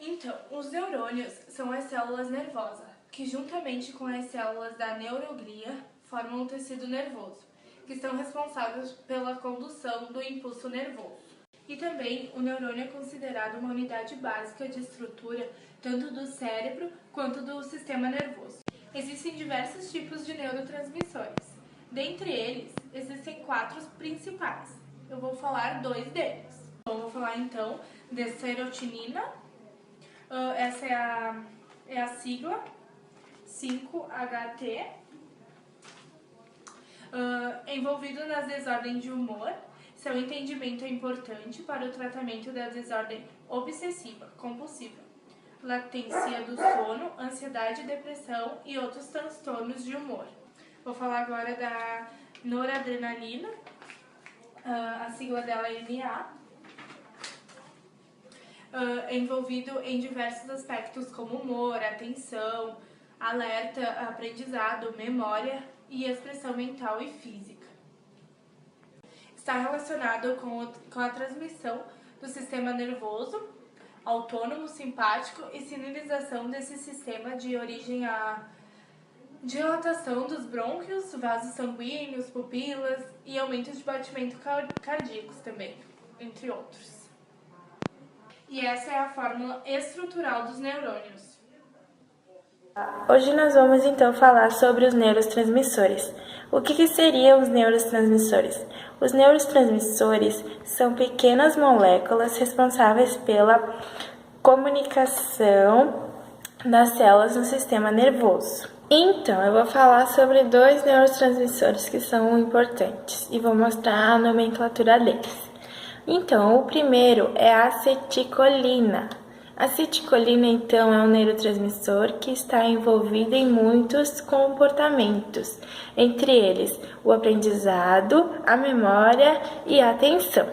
Então, os neurônios são as células nervosas, que juntamente com as células da neuroglia formam o tecido nervoso, que são responsáveis pela condução do impulso nervoso. E também o neurônio é considerado uma unidade básica de estrutura tanto do cérebro quanto do sistema nervoso. Existem diversos tipos de neurotransmissores. Dentre eles, existem 4 principais. Eu vou falar 2 deles. Eu vou falar então de serotonina. Essa é a sigla 5-HT, envolvido nas desordens de humor. Seu entendimento é importante para o tratamento da desordem obsessiva, compulsiva, latência do sono, ansiedade, depressão e outros transtornos de humor. Vou falar agora da noradrenalina, a sigla dela é NA. Envolvido em diversos aspectos como humor, atenção, alerta, aprendizado, memória e expressão mental e física. Está relacionado com a transmissão do sistema nervoso autônomo, simpático e sinalização desse sistema de origem à dilatação dos brônquios, vasos sanguíneos, pupilas e aumento de batimento cardíacos também, entre outros. E essa é a fórmula estrutural dos neurônios. Hoje nós vamos então falar sobre os neurotransmissores. O que seriam os neurotransmissores? Os neurotransmissores são pequenas moléculas responsáveis pela comunicação das células no sistema nervoso. Então, eu vou falar sobre 2 neurotransmissores que são importantes e vou mostrar a nomenclatura deles. Então, o primeiro é a acetilcolina. A acetilcolina, então, é um neurotransmissor que está envolvido em muitos comportamentos, entre eles o aprendizado, a memória e a atenção.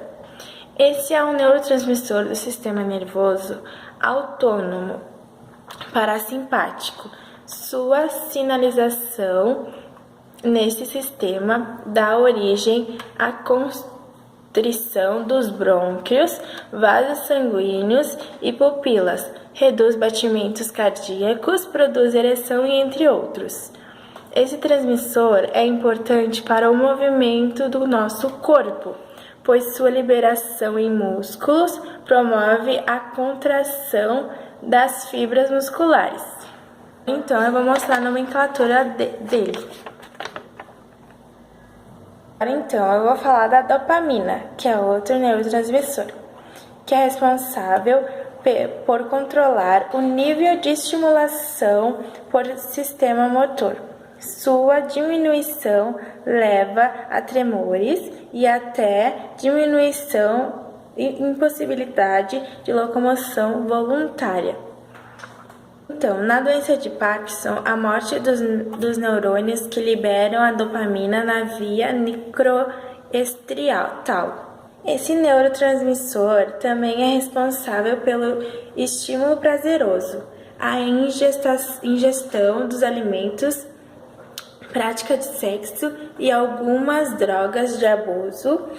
Esse é um neurotransmissor do sistema nervoso autônomo parasimpático. Sua sinalização nesse sistema dá origem à constrição dos brônquios, vasos sanguíneos e pupilas, reduz batimentos cardíacos, produz ereção e entre outros. Esse transmissor é importante para o movimento do nosso corpo, pois sua liberação em músculos promove a contração das fibras musculares. Então, eu vou mostrar a nomenclatura dele. Então, eu vou falar da dopamina, que é outro neurotransmissor, que é responsável por controlar o nível de estimulação por sistema motor. Sua diminuição leva a tremores e até diminuição e impossibilidade de locomoção voluntária. Então, na doença de Parkinson, a morte dos neurônios que liberam a dopamina na via microestriatal. Esse neurotransmissor também é responsável pelo estímulo prazeroso, a ingestão dos alimentos, prática de sexo e algumas drogas de abuso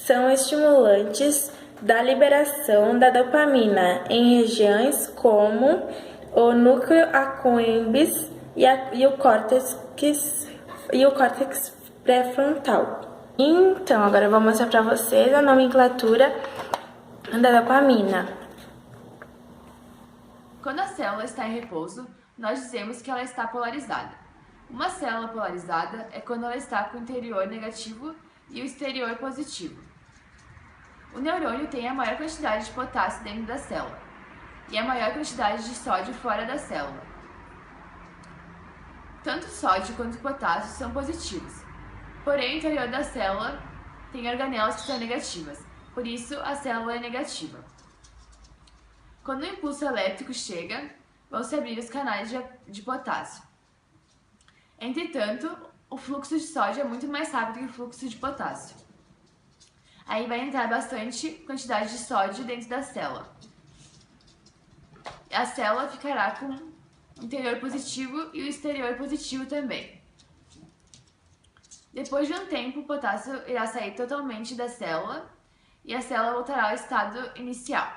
são estimulantes da liberação da dopamina em regiões como o núcleo accumbens e o córtex pré-frontal. Então, agora eu vou mostrar para vocês a nomenclatura da dopamina. Quando a célula está em repouso, nós dizemos que ela está polarizada. Uma célula polarizada é quando ela está com o interior negativo e o exterior positivo. O neurônio tem a maior quantidade de potássio dentro da célula e a maior quantidade de sódio fora da célula. Tanto sódio quanto potássio são positivos, porém o interior da célula tem organelas que são negativas, por isso a célula é negativa. Quando o impulso elétrico chega, vão se abrir os canais de potássio. Entretanto, o fluxo de sódio é muito mais rápido que o fluxo de potássio. Aí vai entrar bastante quantidade de sódio dentro da célula. A célula ficará com o interior positivo e o exterior positivo também. Depois de um tempo, o potássio irá sair totalmente da célula e a célula voltará ao estado inicial.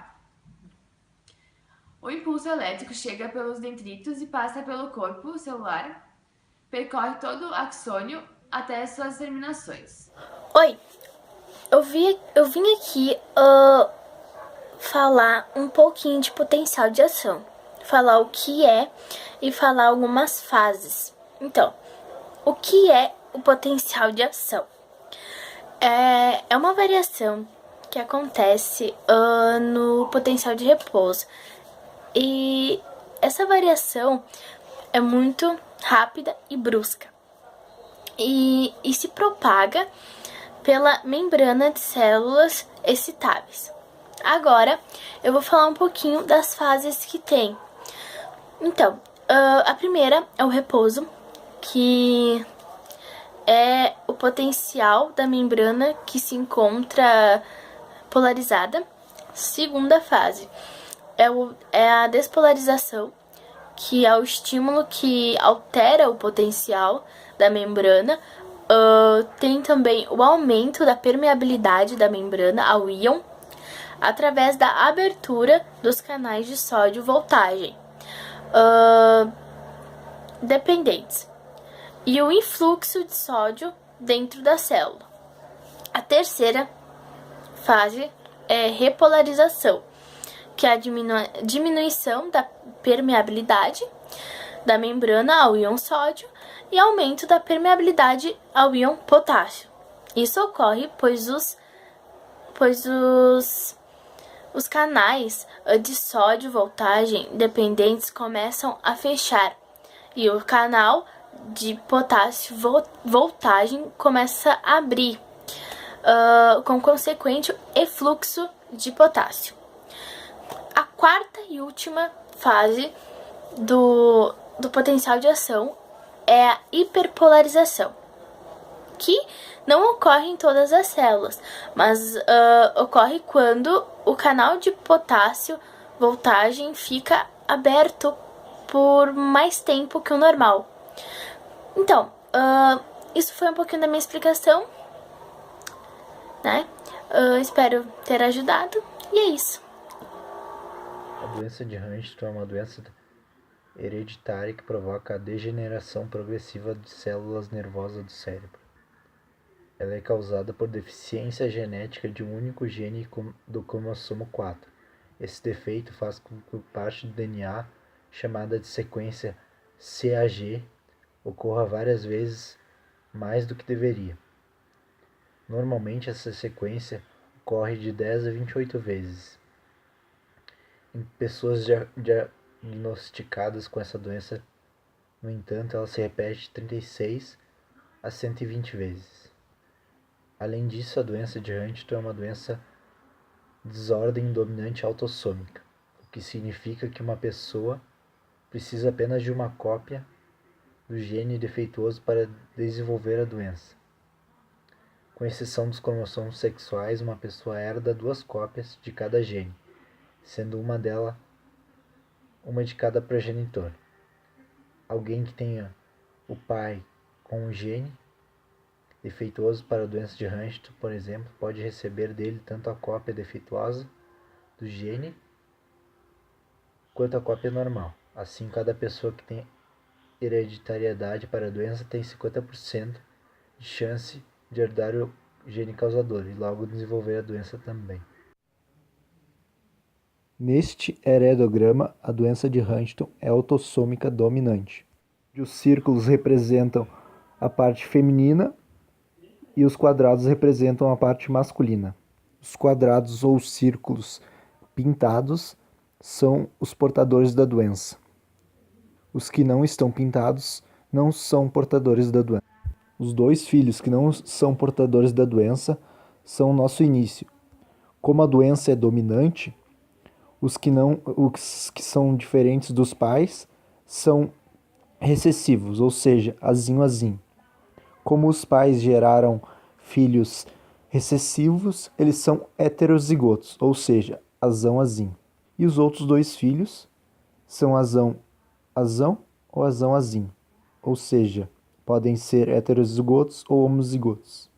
O impulso elétrico chega pelos dendritos e passa pelo corpo celular, percorre todo o axônio até suas terminações. Oi, eu vim aqui falar um pouquinho de potencial de ação, falar o que é e falar algumas fases. Então, o que é o potencial de ação? É uma variação que acontece no potencial de repouso. E essa variação é muito rápida e brusca. E se propaga pela membrana de células excitáveis. Agora, eu vou falar um pouquinho das fases que tem. Então, a primeira é o repouso, que é o potencial da membrana que se encontra polarizada. Segunda fase é a despolarização, que é o estímulo que altera o potencial da membrana. Tem também o aumento da permeabilidade da membrana ao íon, através da abertura dos canais de sódio voltagem dependentes e o influxo de sódio dentro da célula. A terceira fase é repolarização, que é a diminuição da permeabilidade da membrana ao íon sódio e aumento da permeabilidade ao íon potássio. Isso ocorre pois os canais de sódio voltagem dependentes começam a fechar e o canal de potássio voltagem começa a abrir, com consequente efluxo de potássio. A quarta e última fase do potencial de ação é a hiperpolarização, que não ocorre em todas as células, mas ocorre quando o canal de potássio voltagem fica aberto por mais tempo que o normal. Então, isso foi um pouquinho da minha explicação, né? Espero ter ajudado, e é isso. A doença de Huntington é uma doença hereditária que provoca a degeneração progressiva de células nervosas do cérebro. Ela é causada por deficiência genética de um único gene do cromossomo 4. Esse defeito faz com que parte do DNA, chamada de sequência CAG, ocorra várias vezes mais do que deveria. Normalmente, essa sequência ocorre de 10 a 28 vezes. Em pessoas diagnosticadas com essa doença, no entanto, ela se repete de 36 a 120 vezes. Além disso, a doença de Huntington é uma desordem dominante autossômica, o que significa que uma pessoa precisa apenas de uma cópia do gene defeituoso para desenvolver a doença. Com exceção dos cromossomos sexuais, uma pessoa herda 2 cópias de cada gene, sendo uma de cada progenitor. Alguém que tenha o pai com um gene defeituoso para a doença de Huntington, por exemplo, pode receber dele tanto a cópia defeituosa do gene quanto a cópia normal. Assim, cada pessoa que tem hereditariedade para a doença tem 50% de chance de herdar o gene causador e logo desenvolver a doença também. Neste heredograma, a doença de Huntington é autossômica dominante. Os círculos representam a parte feminina e os quadrados representam a parte masculina. Os quadrados ou círculos pintados são os portadores da doença. Os que não estão pintados não são portadores da doença. Os 2 filhos que não são portadores da doença são o nosso início. Como a doença é dominante, os que são diferentes dos pais são recessivos, ou seja, azinho. Como os pais geraram filhos recessivos, eles são heterozigotos, ou seja, azão. E os outros 2 filhos são azão ou azão, ou seja, podem ser heterozigotos ou homozigotos.